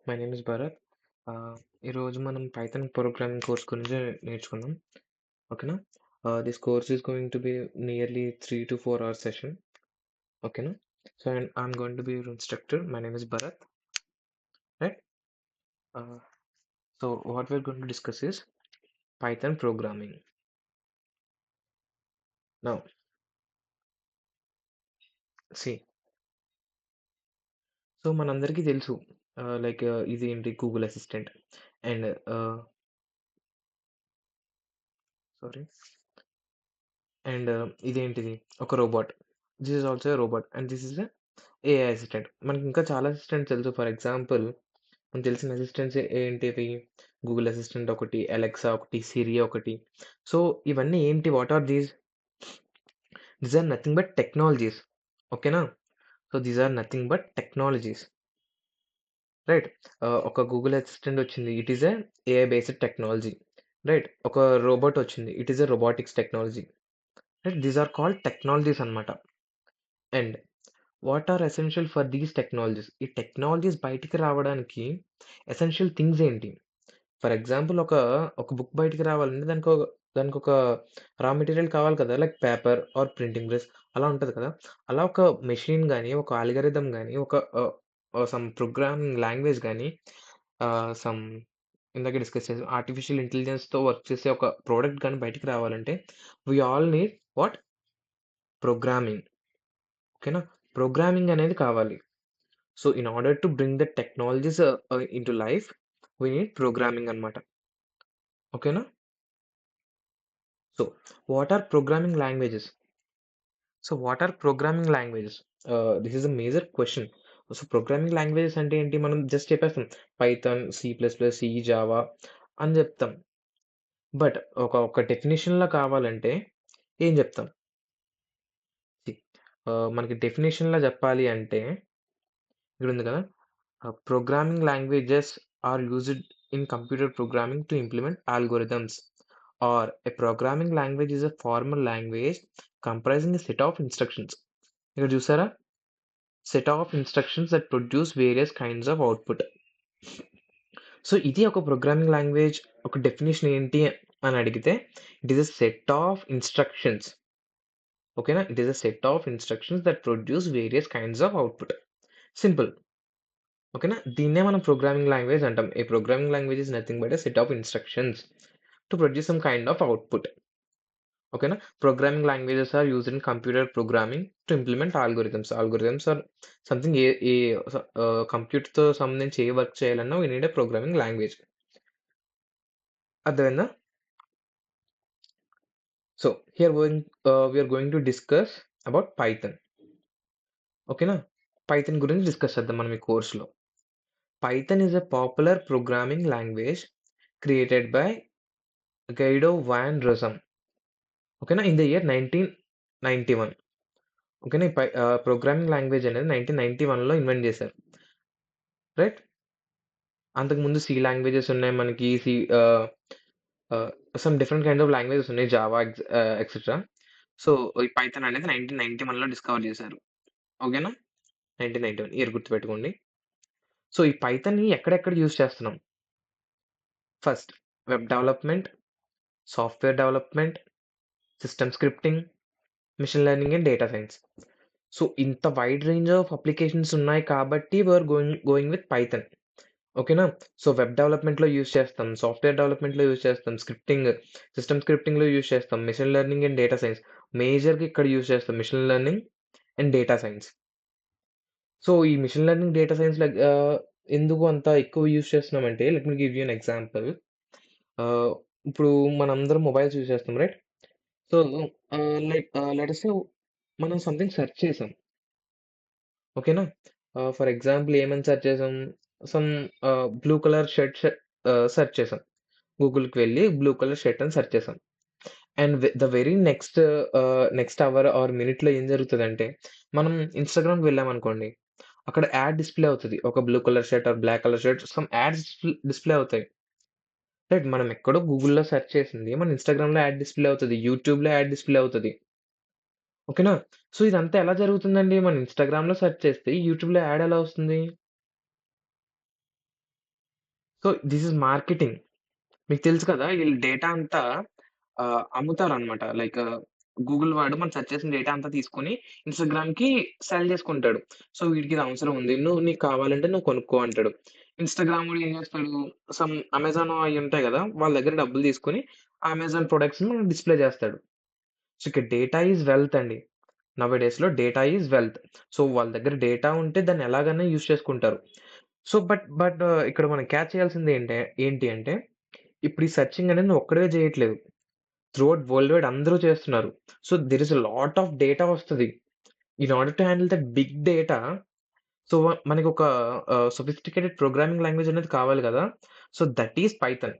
My name is Bharat. ఈరోజు మనం Python programming course గురించి నేర్చుకుందాం. ఓకేనా? This course is going to be nearly 3 to 4 hours సెషన్. ఓకేనా? So, and I'm going to be your instructor. My name is Bharat. Right? Uh, so, what we're going to discuss is Python programming. Now, see, so మనందరికీ తెలుసు ఇది ఏంటి Google assistant and sorry and ఇదేంటిది ఒక robot. This is also a robot and this is a AI assistant. మనకి ఇంకా చాలా assistants తెలుసు. ఫర్ ఎగ్జాంపుల్ మనకు తెలిసిన అసిస్టెంట్స్ ఏంటివి? గూగుల్ అసిస్టెంట్ ఒకటి, అలెక్సా ఒకటి, సిరి ఒకటి. సో, ఇవన్నీ ఏంటి? What are these? These are nothing but technologies. ఓకేనా? So, these are nothing but technologies. Right. ఒక గూగుల్ అసిస్టెంట్ వచ్చింది. It is a AI based technology. Right. ఒక రోబోట్ వచ్చింది. It is a robotics technology. Right. These are called technologies అన్నమాట. And what are essential for these technologies? ఈ technologies బయటికి రావడానికి essential things ఏంటి? For example ఒక book బయటికి రావాలంటే దానికొక రా మెటీరియల్ కావాలి కదా! Like paper or printing press అలా ఉంటది కదా! అలా ఒక మెషిన్ గాని, ఒక అల్గారిథమ్ గాని, సమ్ ప్రోగ్రామింగ్ లాంగ్వేజ్ గాని, సమ్ ఇందాక డిస్కస్ చేసాం ఆర్టిఫిషియల్ ఇంటెలిజెన్స్‌తో వర్క్ చేసే ఒక ప్రొడక్ట్ గాని బయటికి రావాలంటే we all need what? Programming. ఓకేనా? ప్రోగ్రామింగ్ అనేది కావాలి. So, in order to bring the technologies into life we need programming అన్నమాట. ఓకేనా? So, what are programming languages? So, what are programming languages? This is a major question. So, programming languages అంటే ఏంటి? మనం just చెప్పేస్తాం. Python, C plus plus, C, Java అని జెప్తాం. But ఒక డెఫినిషన్‌లో కావాలంటే ఏం జెప్తాం? సి మనకి డెఫినిషన్‌లో జెప్పాలి అంటే ఇక్కడుంది కదా! Programming languages are used in computer programming to implement algorithms, or a programming language is a formal language comprising a set of instructions. ఇక్కడ చూసారా? Set of instructions that produce various kinds of output. So, ఇది ఒక programming language. ఒక definition ఏంటి అని అడిగితే, it is a set of instructions. ఓకేనా? It is a set of instructions that produce various kinds of output. Simple. ఓకేనా? దీన్నే మనం ప్రోగ్రామింగ్ లాంగ్వేజ్ అంటాం. A programming language is nothing but a set of instructions to produce some kind of output. ఓకేనా? Programming languages are used in computer programming to implement algorithms. Algorithms are something ఏ ఏ కంప్యూటర్‌తో సంబంధించి ఏ వర్క్ చేయాలన్నా we need a programming language. అర్థమైందా? So, we are going to discuss about Python. ఓకేనా? Python గురించి discuss చేద్దాం మనం ఈ కోర్స్‌లో. Python is a popular programming language created by Guido van Rossum. ఓకేనా? In the year 1991. ఓకేనా? ప్రోగ్రామింగ్ లాంగ్వేజ్ అనేది 1991లో ఇన్వెంట్ చేశారు. రైట్? అంతకుముందు సి లాంగ్వేజెస్ ఉన్నాయి మనకి. Some different kind of languages ఉన్నాయి. Java etcetera. సో, ఈ పైథాన్ అనేది 1991లో డిస్కవర్ చేశారు. ఓకేనా? 1991 ఇయర్ గుర్తుపెట్టుకోండి. సో, ఈ పైథాన్‌ని ఎక్కడెక్కడ యూజ్ చేస్తున్నాం? First web development, software development, system scripting, machine learning and data science. So, ఇంత వైడ్ రేంజ్ ఆఫ్ అప్లికేషన్స్ ఉన్నాయి కాబట్టి we are going with Python. ఓకేనా? సో, వెబ్ డెవలప్‌మెంట్‌లో యూజ్ చేస్తాం. సాఫ్ట్‌వేర్ డెవలప్‌మెంట్‌లో యూజ్ చేస్తాం. సిస్టమ్ స్క్రిప్టింగ్‌లో యూజ్ చేస్తాం. Machine learning and data science. మేజర్‌గా ఇక్కడ యూజ్ చేస్తాం. Machine learning and data science. So, ఈ మెషిన్ లెర్నింగ్, డేటా సైన్స్ ఎందుకు అంత ఎక్కువ యూజ్ చేస్తున్నామంటే let me give you an example. Ah, ఇప్పుడు మనందరం మొబైల్స్ యూజ్ చేస్తాం. Right? So, let us say మనం సంథింగ్ సెర్చ్ చేసాం. ఓకేనా? ఫర్ ఎగ్జాంపుల్ ఏమని సెర్చ్ చేసాం? సమ్ బ్లూ కలర్ సెర్చ్ చేసాం. గూగుల్‌కి వెళ్లి బ్లూ కలర్ షర్ట్ అని సెర్చ్ చేసాం. And the very next hour or మినిట్‌లో ఏం జరుగుతదంటే, మనం ఇన్‌స్టాగ్రామ్‌కి వెళ్ళామనుకోండి, అక్కడ యాడ్ డిస్‌ప్లే అవుతది. ఒక blue colour shirt or black colour shirt some ads display అవుతాయి. రైట్? మనం ఎక్కడో గూగుల్‌లో సెర్చ్ చేసింది మన ఇన్‌స్టాగ్రామ్‌లో యాడ్ డిస్‌ప్లే అవుతది. యూట్యూబ్‌లో యాడ్ డిస్‌ప్లే అవుతది. ఓకేనా? సో, ఇదంతా ఎలా జరుగుతుందండి? మనం ఇన్‌స్టాగ్రామ్‌లో సెర్చ్ చేస్తే యూట్యూబ్‌లో యాడ్ ఎలా వస్తుంది? So, this is marketing. మీకు తెలుసు కదా! ఈళ్ళు డేటా అంతా అమ్ముతారనమాట. లైక్ గూగుల్ వాడు మనం సెర్చ్ చేసిన డేటా అంతా తీసుకొని ఇన్‌స్టాగ్రామ్‌కి సెల్ చేసుకుంటాడు. సో, వీడికి ఇది అవసరం ఉంది. నీకు కావాలంటే నువ్వు కొనుక్కో అంటాడు. ఇన్‌స్టాగ్రామ్ వోడు ఏం చేస్తాడు? అమెజాన్ అయి ఉంటాయి గదా! వాళ్ళ దగ్గర డబ్బులు తీసుకొని ఆ అమెజాన్ ప్రొడక్ట్స్‌ని మనకు డిస్‌ప్లే చేస్తాడు. సో, ఇక్కడ డేటా ఈజ్ వెల్త్ అండి. నౌ ఏ డేస్‌లో డేటా ఈజ్ వెల్త్. సో, వాళ్ళ దగ్గర డేటా ఉంటే దాన్ని ఎలాగైనా యూజ్ చేసుకుంటారు. సో, బట్ ఇక్కడ మనం క్యాచ్ చేయాల్సింది ఏంటి అంటే, ఇప్పుడు ఈ సెర్చింగ్ అనేది నువ్వు ఒక్కడివే చేయట్లేదు. త్రూఔట్ వరల్డ్ వైడ్ అందరూ చేస్తున్నారు. So, there is a lot of data వస్తది. In order to handle that big data, so, మనకొక సోఫిస్టికేటెడ్ ప్రోగ్రామింగ్ లాంగ్వేజ్ అనేది కావాలి గదా! So, that is Python.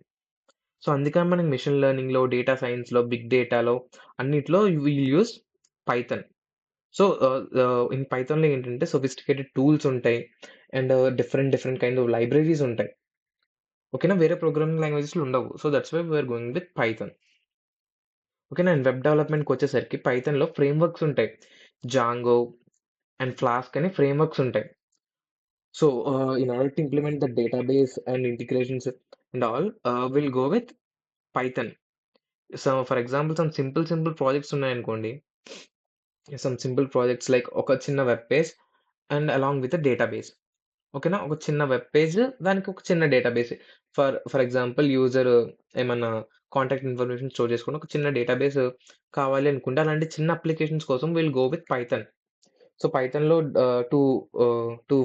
So, అందుకని మనకి మెషిన్ లెర్నింగ్‌లో, డేటా సైన్స్‌లో, బిగ్ డేటాలో అన్నిట్లో will use Python. So, in పైథాన్‌లో ఏంటంటే సోఫిస్టికేటెడ్ టూల్స్ ఉంటాయి. And different different kind of libraries ఉంటాయి. ఓకేనా? వేరే ప్రోగ్రామింగ్ లాంగ్వేజెస్‌లో ఉండవు. So, that's why we are going with Python. ఓకేనా? అండ్ వెబ్ డెవలప్‌మెంట్‌కొచ్చేసరికి పైథాన్‌లో ఫ్రేమ్‌వర్క్స్ ఉంటాయి. జాంగో అండ్ ఫ్లాస్క్ అని ఫ్రేమ్‌వర్క్స్ ఉంటాయి. So, in order to implement the database and integrations and all, will go with Python. So, for example simple projects ఉన్నాయనుకోండి. Simple projects like ఒక చిన్న web page and along with a database. ఓకేనా? ఒక చిన్న web page, దానికి ఒక చిన్న database. For example user ఏమన్నా కాంటాక్ట్ ఇన్ఫర్మేషన్ స్టోర్ చేసుకొని ఒక చిన్న డేటాబేస్ కావాలి అనుకుంటే, అలాంటి చిన్న అప్లికేషన్స్ కోసం will go with Python. So, పైథాన్‌లో 2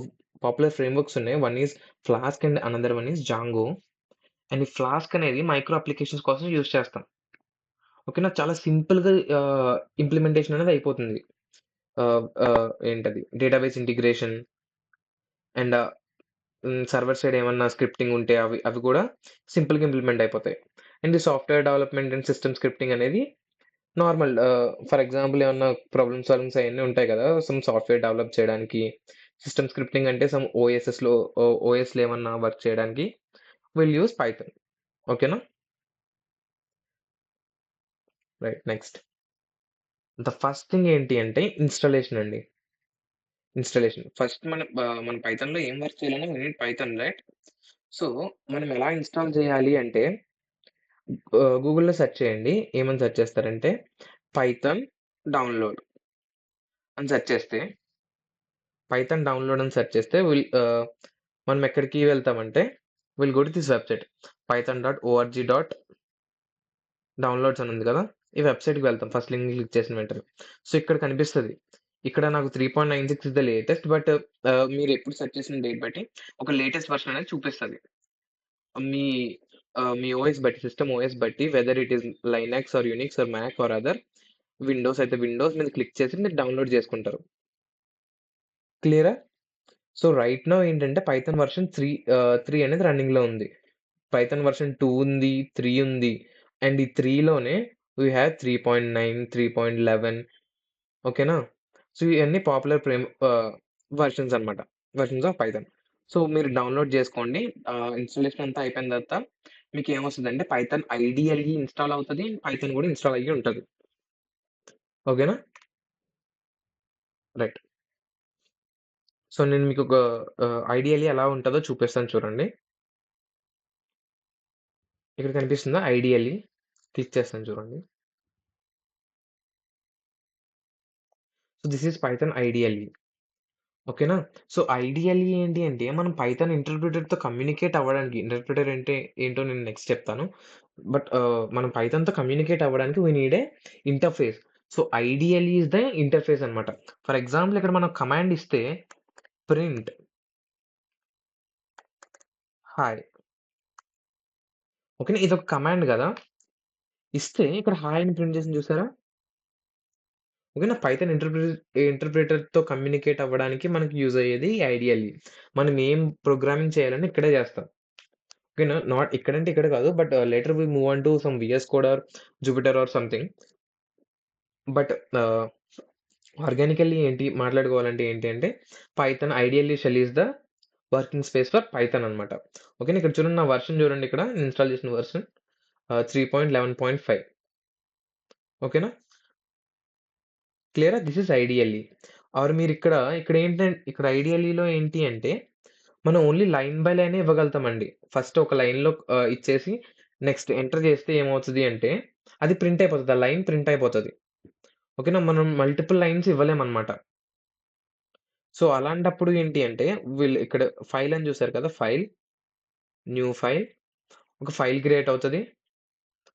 పాపులర్ ఫ్రేమ్‌వర్క్స్ ఉన్నాయి. One is Flask and another one is Django. And ఈ ఫ్లాస్క్ అనేది మైక్రో అప్లికేషన్స్ కోసం యూజ్ చేస్తాం. ఓకేనా? చాలా సింపుల్‌గా ఇంప్లిమెంటేషన్ అనేది అయిపోతుంది. ఏంటది database integration and server side ఏమన్నా స్క్రిప్టింగ్ ఉంటే అవి అవి కూడా సింపుల్‌గా ఇంప్లిమెంట్ అయిపోతాయి. అండ్ ఈ software development and system scripting అనేది నార్మల్, ఫర్ ఎగ్జాంపుల్ ఏమన్నా ప్రాబ్లమ్ సాల్వింగ్స్ అయన్నీ ఉంటాయి కదా! సాఫ్ట్‌వేర్ డెవలప్ చేయడానికి, సిస్టమ్ స్క్రిప్టింగ్ అంటే ఓఎస్‌లో ఏమన్నా వర్క్ చేయడానికి విల్ యూజ్ పైథాన్. ఓకేనా? Right. Next. The first thing ఏంటి అంటే ఇన్‌స్టాలేషన్ అండి. ఇన్‌స్టాలేషన్. ఫస్ట్ మన పైథాన్‌లో ఏం వర్క్ చేయాలన్నా we need Python, right? So, మనం ఎలా ఇన్‌స్టాల్ చేయాలి అంటే గూగుల్‌లో సెర్చ్ చేయండి. ఏమని సెర్చ్ చేస్తారంటే పైథాన్ డౌన్‌లోడ్ అని సెర్చ్ చేస్తే, పైథాన్ డౌన్‌లోడ్ అని సెర్చ్ చేస్తే మనం ఎక్కడికి వెళ్తామంటే go to this website python.org. Downloads అని ఉంది కదా! ఈ వెబ్‌సైట్‌కి వెళ్తాం ఫస్ట్ లింక్ క్లిక్ చేసిన వెంటనే. సో, ఇక్కడ కనిపిస్తది. ఇక్కడ నాకు 3.96 ఇస్ ద లేటెస్ట్, బట్ మీరెప్పుడు సెర్చ్ చేసిన డేట్ బట్టి ఒక లేటెస్ట్ వెర్షన్ అనేది చూపిస్తది. మీ మీ ఓఎస్ బట్టి, సిస్టమ్ ఓఎస్ బట్టి, whether it is Linux or Unix or Mac or other, Windows అయితే విండోస్ మీద క్లిక్ చేసి మీరు డౌన్‌లోడ్ చేసుకుంటారు. క్లియరా? సో, రైట్ నౌ ఏంటంటే పైథాన్ వెర్షన్ 3 అనేది రన్నింగ్‌లో ఉంది. పైథాన్ వెర్షన్ 2 ఉంది, 3 ఉంది. అండ్ ఈ 3లోనే వి హావ్ 3.9, 3.11. ఓకేనా? సో, ఇయన్నీ పాపులర్ వెర్షన్స్ అన్నమాట. Versions of Python. సో, మీరు డౌన్‌లోడ్ జేసుకోండి. ఇన్‌స్టాలేషన్ అంతా అయిపోయిన తర్వాత మీకేమొస్తదంటే పైథాన్ ఐడీఎల్‌ఈ ఇన్‌స్టాల్ అవుతది. పైథాన్ గూడా ఇన్‌స్టాల్ అయ్యి ఉంటది. ఓకేనా? రైట్. సో, నేను మీకొక ఐడీఎల్‌ఈ ఎలా ఉంటదో చూపిస్తాను చూడండి. ఇక్కడ కనిపిస్తుందా ఐడీఎల్‌ఈ? క్లిక్ చేస్తాను చూడండి. So, this is Python IDLE. ఓకేనా? సో, ఐడియల్లీ ఏంటి అంటే, మనం పైథాన్ ఇంటర్ప్రిటర్‌తో కమ్యూనికేట్ అవ్వడానికి, ఇంటర్ప్రిటర్ అంటే ఏంటో నేను నెక్స్ట్ చెప్తాను. బట్ మనం పైథాన్‌తో కమ్యూనికేట్ అవ్వడానికి we need a interface. So, ideally is the interface అన్నమాట. ఫర్ ఎగ్జాంపుల్ ఇక్కడ మనం కమాండ్ ఇస్తే ప్రింట్ హాయ్. ఓకేనా? ఇదొక కమాండ్ గదా! ఇస్తే ఇక్కడ హాయ్ అని ప్రింట్ చేసింది చూసారా? ఓకేనా? పైథాన్ ఇంటర్ప్రిటర్‌తో కమ్యూనికేట్ అవ్వడానికి మనకి యూజ్ అయ్యేది ఐడియల్లీ. మనం ఏం ప్రోగ్రామింగ్ చేయాలన్నా ఇక్కడే చేస్తాం. ఓకేనా. నాట్ ఇక్కడంటే ఇక్కడ కాదు. But later we move on to some VS code or Jupyter or something. But organically ఏంటి మాట్లాడుకోవాలంటే ఏంటి అంటే Python ideally shell is the working space for Python అనమాట. ఓకేనా. ఇక్కడ చూడండి నా వెర్షన్ చూడండి ఇక్కడ ఇన్‌స్టాల్ చేసిన వెర్షన్ 3.11.5. ఓకేనా. క్లియరా? This is ideally. ఆర్ మీరిక్కడ ఇక్కడ ఇక్కడ ఐడియల్లీలో ఏంటి అంటే మనం ఓన్లీ లైన్ బై లైనే ఇవ్వగలుగుతామండి. ఫస్ట్ ఒక లైన్‌లో ఇచ్చేసి నెక్స్ట్ ఎంటర్ చేస్తే ఏమవుతది అంటే అది ప్రింట్ అయిపోతది. ఆ లైన్ ప్రింట్ అయిపోతది. ఓకేనా? మనం మల్టిపుల్ లైన్స్ ఇవ్వలేమనమాట. సో, అలాంటప్పుడు ఏంటి అంటే వీళ్ళు ఇక్కడ ఫైల్ అని చూసారు కదా! ఫైల్, న్యూ ఫైల్, ఒక ఫైల్ క్రియేట్ అవుతది.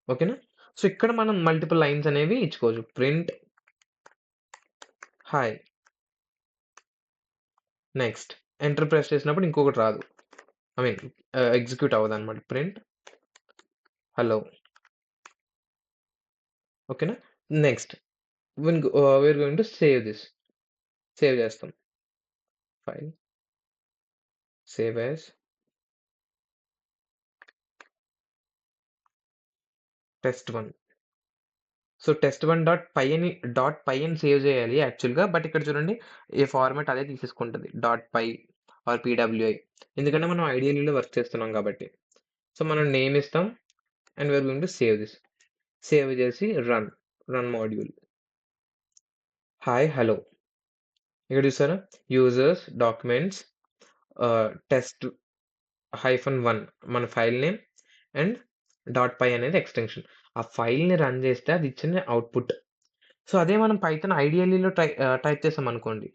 ఓకేనా? సో, ఇక్కడ మనం మల్టిపుల్ లైన్స్ అనేవి ఇచ్చుకోవచ్చు. Print hi next enter press చేసినప్పుడు ఇంకొకటి రాదు. ఐ మీన్ ఎగ్జిక్యూట్ అవ్వదన్నమాట. ప్రింట్ హలో ఓకేనా? Next we're going to save this. Save చేస్తాం. File save as test1. So, test1 dot py అని సేవ్ చేయాలి యాక్చువల్‌గా. బట్ ఇక్కడ చూడండి ఈ ఫార్మాట్ అదే తీసేసుకుంటది. Dot pi are పీడబ్ల్యూఐ. ఎందుకంటే మనం ఐడియల్‌లో వర్క్ చేస్తున్నాం కాబట్టి. సో, మనం నేమ్ ఇస్తాం and we're going to save this. Save చేసి రన్ మాడ్యూల్. హాయ్ హలో ఇక్కడ చూసారా? యూజర్స్ డాక్యుమెంట్స్ టెస్ట్ -1 మన file name and dot py అనేది ఎక్స్‌టెన్షన్. ఆ ఫైల్‌ని రన్ చేస్తే అది ఇచ్చిన అవుట్‌పుట్. సో, అదే మనం పైథాన్ ఐడియల్‌లో టైప్ చేసామనుకోండి.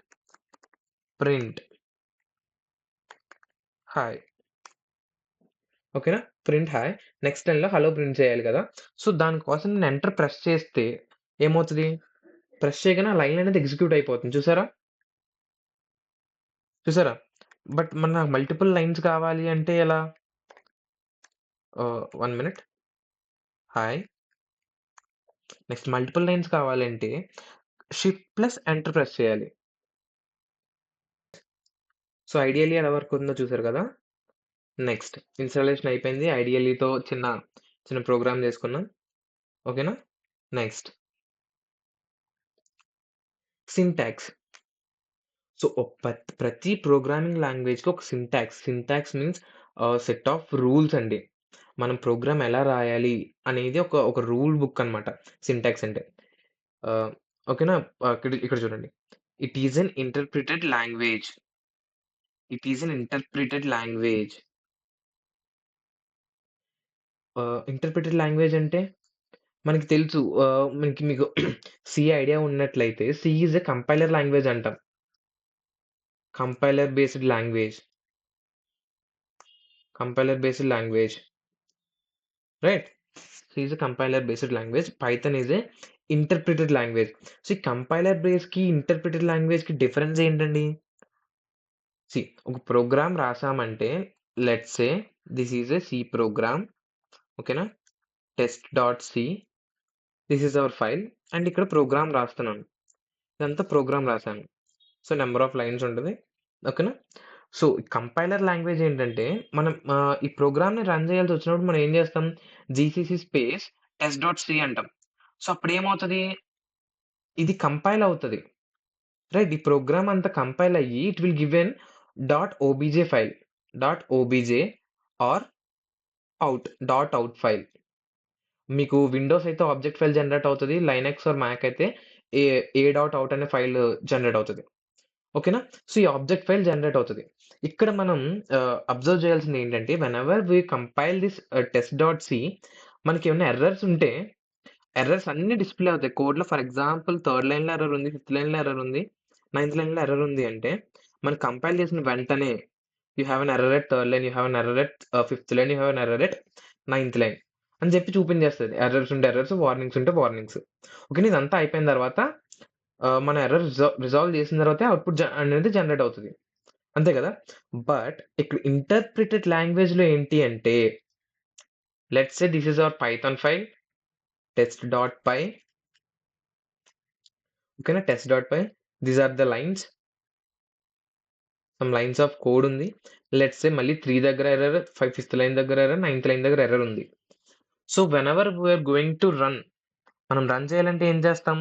ప్రింట్ హాయ్ ఓకేనా? Print hi. నెక్స్ట్ లైన్‌లో హలో ప్రింట్ చేయాలి కదా! సో, దానికోసం నేను ఎంటర్ ప్రెస్ చేస్తే ఏమవుతది? ప్రెస్ చేయగానే ఆ లైన్ అనేది ఎగ్జిక్యూట్ అయిపోతుంది. చూసారా? చూసారా? బట్ నాకు మల్టిపుల్ లైన్స్ కావాలి అంటే ఎలా? 1 minute. Hi. Next multiple lines కావాలంటే షిఫ్ట్ ప్లస్ ఎంటర్ ప్రెస్ చేయాలి. సో, ఐడియల్లీ ఎలా వర్క్ అవుతుందో చూసారు కదా! నెక్స్ట్ ఇన్‌స్టాలేషన్ అయిపోయింది. ఐడియల్లీతో చిన్న ప్రోగ్రామ్ చేసుకున్నాం. ఓకేనా? Next syntax. సో, ప్రతి ప్రోగ్రామింగ్ లాంగ్వేజ్‌కి ఒక syntax. Syntax means set of rules అండి. మనం ప్రోగ్రామ్ ఎలా రాయాలి అనేది ఒక రూల్ బుక్ అన్నమాట సింటాక్స్ అంటే. ఆహ్, ఓకేనా? ఇక్కడ ఇక్కడ చూడండి. It is an interpreted language. It is an interpreted language. Interpreted language అంటే మనకి తెలుసు. మీకు సి ఐడియా ఉన్నట్లయితే C is a compiler language అంటాం. Compiler based language. Compiler based language. Right? C is a compiler based language. Python is a interpreted language. So, ఈ compiler బేస్‌కి, ఇంటర్ప్రిటెడ్ లాంగ్వేజ్‌కి డిఫరెన్స్ ఏంటండి? ఒక ప్రోగ్రామ్ రాసామంటే let's say this is a C program. ఓకేనా? test.c this is hour file and ఇక్కడ programme రాస్తున్నాను. ఇదంతా ప్రోగ్రామ్ రాసాను. సో, నంబర్ ఆఫ్ లైన్స్ ఉంటది. ఓకేనా? సో, కంపైలర్ లాంగ్వేజ్ ఏంటంటే మనం ఈ ప్రోగ్రామ్‌ని రన్ చేయాల్సొచ్చినప్పుడు మనం ఏం చేస్తాం? జీసీసీ స్పేస్ test.c అంటాం. సో, అప్పుడేమవుతది? ఇది కంపైల్ అవుతది. రైట్? ఈ ప్రోగ్రామ్ అంతా కంపైల్ అయ్యి it will give an OBJ file. OBJ or out file. మీకు విండోస్ అయితే ఆబ్జెక్ట్ ఫైల్ జనరేట్ అవుతది. లైనక్స్ ఆర్ మ్యాక్ అయితే ఏ ఏ.అవుట్ అనే ఫైల్ జనరేట్ అవుతది. ఓకేనా? సో, ఈ ఆబ్జెక్ట్ ఫైల్ జనరేట్ అవుతది. ఇక్కడ మనం అబ్జర్వ్ చేయాల్సిందేంటంటే whenever we compile this test.c మనకేమన్నా ఎర్రర్స్ ఉంటే ఎర్రర్స్ అన్నీ డిస్‌ప్లే అవుతాయి. కోడ్‌లో ఫర్ ఎగ్జాంపుల్ థర్డ్ లైన్‌లో ఎర్రర్ ఉంది. ఫిఫ్త్ లైన్‌లో ఎర్రర్ ఉంది. నైన్త్ లైన్‌లో ఎర్రర్ ఉంది అంటే మనం కంపైల్ చేసిన వెంటనే you have an error at third line, you have an error at fifth line, you have an error at ninth line అని చెప్పి చూపించేస్తది. ఎర్రర్స్ ఉంటే ఎర్రర్స్, వార్నింగ్స్ ఉంటే వార్నింగ్స్. ఓకేనా? ఇదంతా అయిపోయిన తర్వాత మన ఎర్రర్ రిజాల్వ్ చేసిన తర్వాతే అవుట్‌పుట్ అనేది జనరేట్ అవుతది. అంతే కదా! బట్ ఇక్కడ ఇంటర్ప్రిటెడ్ లాంగ్వేజ్‌లో ఏంటి అంటే let's say this is our Python file test.py. ఓకేనా? test.py. These are the lines. Some lines of code ఉంది. లెట్స్ సే మళ్ళీ 3 దగ్గర ఎర్రర్, ఫిఫ్త్ లైన్ దగ్గర ఎర్రర్, నైన్త్ లైన్ దగ్గర ఎర్రర్ ఉంది. So, whenever we are going to మనం run చేయాలంటే ఏం చేస్తాం?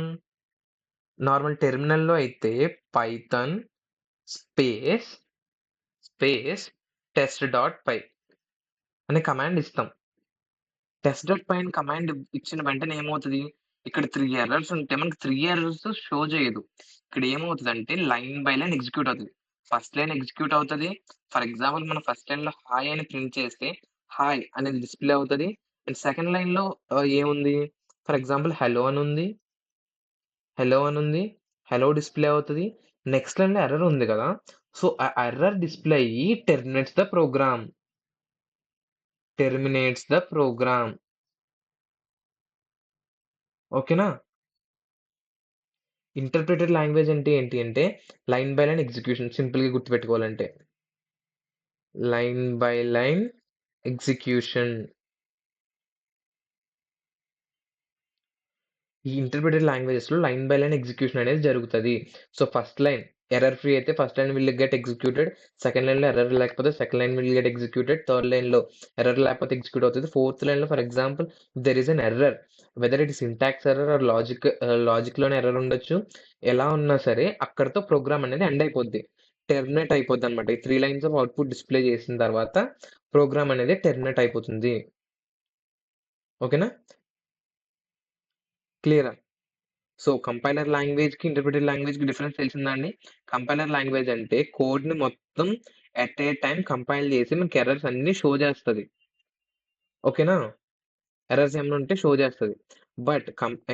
నార్మల్ టెర్మినల్‌లో అయితే పైథాన్ స్పేస్, test.py అనే కమాండ్ ఇస్తాం. test.py అని కమాండ్ ఇచ్చిన వెంటనే ఏమవుతది? ఇక్కడ 3 ఎర్రర్స్ ఉంటే మనకి 3 ఎర్రర్స్ షో చేయదు. ఇక్కడ ఏమవుతదంటే లైన్ బై లైన్ ఎగ్జిక్యూట్ అవుతది. ఫస్ట్ లైన్ ఎగ్జిక్యూట్ అవుతది. ఫర్ ఎగ్జాంపుల్ మనం ఫస్ట్ లైన్‌లో హాయ్ అని ప్రింట్ చేస్తే, హాయ్ అనేది డిస్‌ప్లే అవుతది. అండ్ సెకండ్ లైన్‌లో ఏముంది? ఫర్ ఎగ్జాంపుల్ హెలో అనుంది. హెలో అనుంది. హెలో డిస్‌ప్లే అవుతది. నెక్స్ట్ లైన్‌లో ఎర్రర్ ఉంది గదా! సో, ఆ ఎర్రర్ డిస్‌ప్లే అయ్యి terminates the program. Terminates the program. ఓకేనా? ఇంటర్ప్రిటెడ్ లాంగ్వేజ్ అంటే ఏంటి అంటే, లైన్ బై లైన్ ఎగ్జిక్యూషన్ సింపుల్‌గా గుర్తుపెట్టుకోవాలంటే. Line by line execution. ఈ ఇంటర్ప్రిటెడ్ లాంగ్వేజెస్‌లో లైన్ బై లైన్ ఎగ్జిక్యూషన్ అనేది జరుగుతది. సో, ఫస్ట్ లైన్ ఎర్రర్ ఫ్రీ అయితే first line will get executed. Second లైన్‌లో ఎర్రర్ లేకపోతే second line will get executed. Third లైన్‌లో ఎర్రర్ లేకపోతే ఎగ్జిక్యూట్ అవుతది. ఫోర్త్ లైన్‌లో for example there is an error. Whether it is syntax error or లాజిక్‌లోనే error ఉండొచ్చు. ఎలా ఉన్నా సరే అక్కడితో ప్రోగ్రామ్ అనేది ఎండ్ అయిపోద్ది. టెర్మినేట్ అయిపోద్దన్నమాట. ఈ 3 లైన్స్ ఆఫ్ అవుట్‌పుట్ డిస్‌ప్లే చేసిన తర్వాత ప్రోగ్రామ్ అనేది టెర్మినేట్ అయిపోతుంది. ఓకేనా? క్లియరా? సో, కంపైలర్ లాంగ్వేజ్‌కి, ఇంటర్ప్రిటెడ్ లాంగ్వేజ్‌కి డిఫరెన్స్ తెలిసిందా అండి? కంపైలర్ లాంగ్వేజ్ అంటే కోడ్‌ని మొత్తం ఎట్ ఏ టైమ్ కంపైల్ చేసి మనకి ఎర్రర్స్ అన్నీ షో చేస్తది. ఓకేనా? ఎర్రర్స్ ఏమన్నా ఉంటే షో చేస్తది. బట్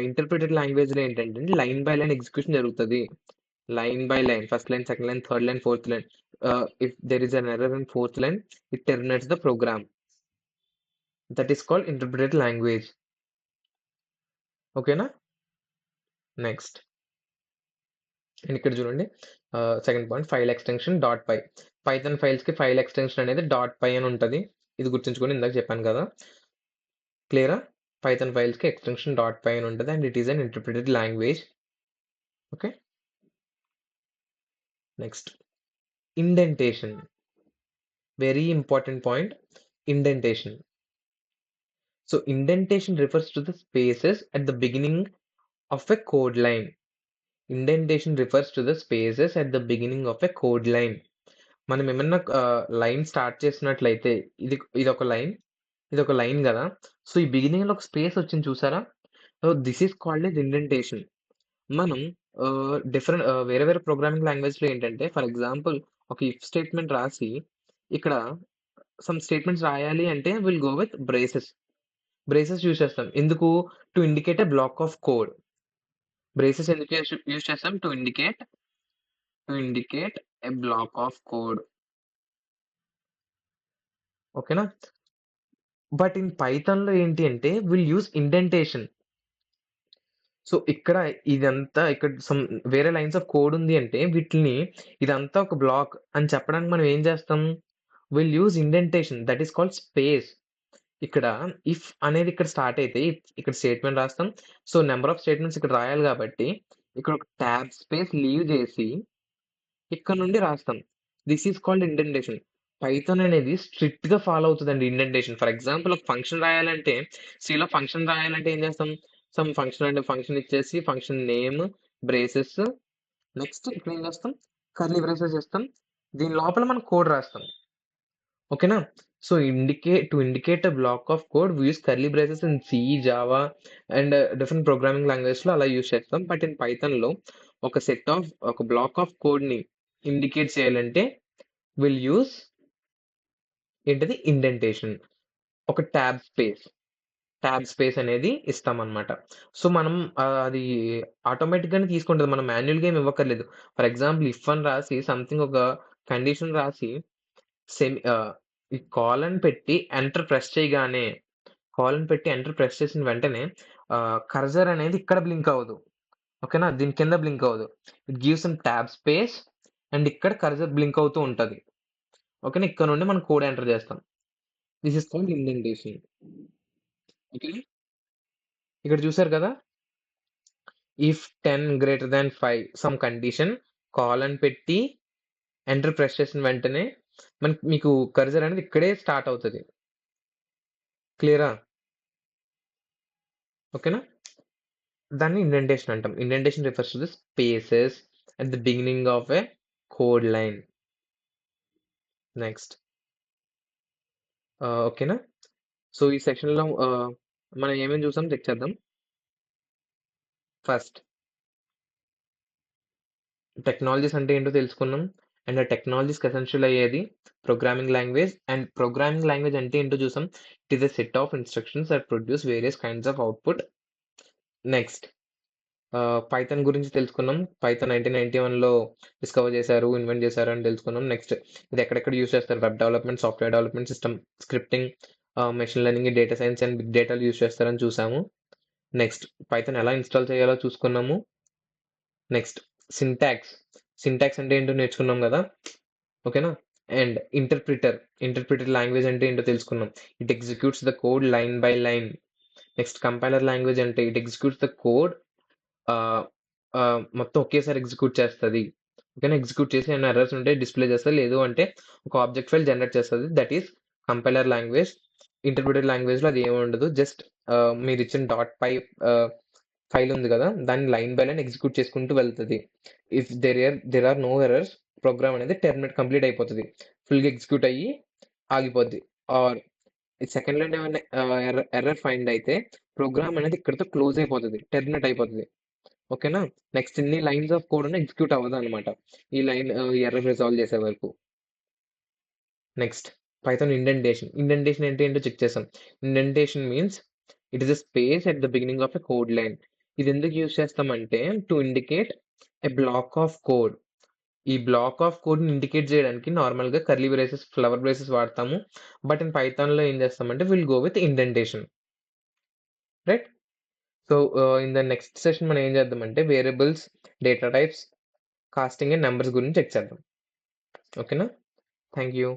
ఇంటర్ప్రిటెడ్ లాంగ్వేజ్‌లో ఏంటంటే లైన్ బై లైన్ ఎగ్జిక్యూషన్ జరుగుతది. Line by line first line, second line, third line, fourth line. If there is an error in fourth line, it terminates the program. That is called interpreted language. ఓకేనా? Next. And ఇక్కడ చూడండి second point file extension dot py. Python ఫైల్స్‌కి file extension అనేది dot py అని ఉంటది. ఇది గుర్తుంచుకోండి ఇందాక చెప్పాను కదా! క్లియరా? పైథాన్ ఫైల్స్‌కి ఎక్స్టెన్షన్ డాట్ పై అని ఉంటది. And it is an interpreted language. Okay. Next indentation. Very important point indentation. So, indentation refers to the spaces at the beginning of a code line. Indentation refers to the spaces at the beginning of a code line. మనం ఏమన్నా line start చేసినట్లయితే ఇదొక line. ఇదొక line గదా! So, ఈ బిగినింగ్‌లో ఒక space వచ్చింది చూసారా? So, this is called as indentation. మనం వేరే వేరే ప్రోగ్రామింగ్ లాంగ్వేజ్‌లో ఏంటంటే ఫర్ ఎగ్జాంపుల్ ఒక ఇఫ్ స్టేట్‌మెంట్ రాసి ఇక్కడ సమ్ స్టేట్‌మెంట్స్ రాయాలి అంటే will go with braces. Braces use చేస్తాం. ఎందుకు? To indicate a block of code. Braces ఎందుకు యూజ్ చేస్తాం? To indicate a block of code. ఓకేనా? బట్ ఇన్ పైథాన్‌లో ఏంటి అంటే విల్ యూజ్ ఇండెంటేషన్. సో, ఇక్కడ వేరే లైన్స్ ఆఫ్ కోడ్ ఉంది అంటే వీటిల్ని ఇదంతా ఒక బ్లాక్ అని చెప్పడానికి మనం ఏం చేస్తాం? Will use indentation that is called space. ఇక్కడ ఇఫ్ అనేది ఇక్కడ స్టార్ట్ అయితే ఇక్కడ స్టేట్‌మెంట్ రాస్తాం. సో, నంబర్ ఆఫ్ స్టేట్‌మెంట్స్ ఇక్కడ రాయాలి కాబట్టి ఇక్కడ ఒక టాబ్ స్పేస్ లీవ్ చేసి ఇక్కడ నుండి రాస్తాం. This is called indentation. Python అనేది స్ట్రిక్ట్‌గా ఫాలో అవుతదండి ఇండెంటేషన్. ఫర్ ఎగ్జాంపుల్ ఒక ఫంక్షన్ రాయాలంటే సిలో ఫంక్షన్ రాయాలంటే ఏం చేస్తాం? సమ్ ఫంక్షన్ అంటే ఫంక్షన్ ఇచ్చేసి ఫంక్షన్ నేమ్, బ్రేసెస్ నెక్స్ట్ ఇక్కడ ఏం చేస్తాం? కర్లీ బ్రేసెస్ ఇస్తాం. దీని లోపల మనం కోడ్ రాస్తాం. ఓకేనా? So, to indicate a block of code we use curly braces in C, Java and different programming లాంగ్వేజ్‌లో అలా యూజ్ చేస్తాం. బట్ ఇన్ పైథాన్‌లో ఒక బ్లాక్ ఆఫ్ కోడ్‌ని ఇండికేట్ చేయాలంటే విల్ యూజ్ ఏంటిది? ఇండెంటేషన్. ఒక టాబ్ స్పేస్ అనేది ఇస్తామనమాట. సో, మనం అది ఆటోమేటిక్‌గానే తీసుకుంటది. మనం మాన్యుయల్‌గా ఏమి ఇవ్వక్కర్లేదు. ఫర్ ఎగ్జాంపుల్ ఇఫ్ అని రాసి సంథింగ్ ఒక కండిషన్ రాసి ఈ కోలన్ పెట్టి ఎంటర్ ప్రెస్ చేసిన వెంటనే కర్సర్ అనేది ఇక్కడ బ్లింక్ అవ్వదు. ఓకేనా? దీని కింద బ్లింక్ అవ్వదు. It gives some tab space and ఇక్కడ కర్సర్ బ్లింక్ అవుతూ ఉంటది. ఓకేనా? ఇక్కడ నుండి మనం కోడ్ ఎంటర్ చేస్తాం. This is called indentation. ఓకేనా? ఇక్కడ చూసారు కదా! If 10 greater than 5 some condition colon పెట్టి ఎంటర్ ప్రెస్ చేసిన వెంటనే మీకు కర్సర్ అనేది ఇక్కడే స్టార్ట్ అవుతది. క్లియరా? ఓకేనా? దాన్ని ఇండెంటేషన్ అంటాం. Indentation refers to the spaces at the beginning of a code line. Next. ఓకేనా? సో, ఈ సెక్షన్‌లో మనం ఏమేమి చూసాం చెక్ చేద్దాం. ఫస్ట్ టెక్నాలజీస్ అంటే ఏంటో తెలుసుకున్నాం. అండ్ ఆ టెక్నాలజీస్‌కి ఎసెన్షియల్ అయ్యేది programming language. And programming language అంటే ఏంటో చూసాం. It is a set of instructions that produce various kinds of output. Next Python గురించి తెలుసుకున్నాం. పైథాన్ 1991లో డిస్కవర్ చేశారు, ఇన్వెంట్ చేశారు అని తెలుసుకున్నాం. నెక్స్ట్ ఇది ఎక్కడెక్కడ యూజ్ చేస్తారు? Web development, software development, system scripting, machine learning, data science and big డేటాలు యూజ్ చేస్తారని చూసాము. నెక్స్ట్ పైథాన్ ఎలా ఇన్‌స్టాల్ చేయాలో చూసుకున్నాము. Next syntax. సింటాక్స్ అంటే ఏంటో నేర్చుకున్నాం గదా! ఓకేనా? అండ్ ఇంటర్ప్రిటర్ లాంగ్వేజ్ అంటే ఏంటో తెలుసుకున్నాం. It executes the code line by line. Next compiler language అంటే ఇట్ ఎగ్జిక్యూట్స్ ద కోడ్ ఆహ్, మొత్తం ఒకేసారి ఎగ్జిక్యూట్ చేస్తది. ఓకేనా? ఎగ్జిక్యూట్ చేసి ఏమైనా ఎర్రర్స్ ఉంటే డిస్‌ప్లే చేస్తది. లేదు అంటే ఒక ఆబ్జెక్ట్ ఫైల్ జనరేట్ చేస్తది. That is compiler language. Interpreter లాంగ్వేజ్‌లో అది ఏమి ఉండదు. జస్ట్ మీరిచ్చిన ఆహ్, ఫైల్ ఉంది గదా! దాన్ని లైన్ బై లైన్ ఎగ్జిక్యూట్ చేసుకుంటూ వెళ్తది. If there are no errors, program అనేది కంప్లీట్ అయిపోతది. ఫుల్‌గా ఎగ్జిక్యూట్ అయ్యి ఆగిపోద్ది. ఆర్ సెకండ్ లైన్ ఏమన్నా ఎర్రర్ ఫైండ్ అయితే ప్రోగ్రామ్ అనేది ఇక్కడితో క్లోజ్ అయిపోతది. టెర్మినేట్ అయిపోతది. ఓకేనా? నెక్స్ట్ ఇన్ని లైన్స్ ఆఫ్ కోడ్ అనేది ఎగ్జిక్యూట్ అవ్వదన్నమాట. ఈ ఎర్రర్ రిజాల్వ్ చేసే వరకు. Next Python indentation. ఇండెంటేషన్ అంటే ఏంటో చెక్ చేసాం. Indentation means it is a space at the beginning of a code line. ఇది ఎందుకు యూజ్ చేస్తామంటే to indicate a block of code. ఈ బ్లాక్ ఆఫ్ కోడ్‌ని ఇండికేట్ చేయడానికి నార్మల్‌గా కర్లీ బ్రేసెస్, ఫ్లవర్ బ్రేసెస్ వాడతాము. బట్ ఇన్ పైథాన్‌లో ఏం చేస్తామంటే we'll go with indentation. Right? So, in the next session మనం ఏం చేద్దామంటే variables, data types, casting and numbers గురించి చెక్ చేద్దాం. ఓకేనా? Thank you.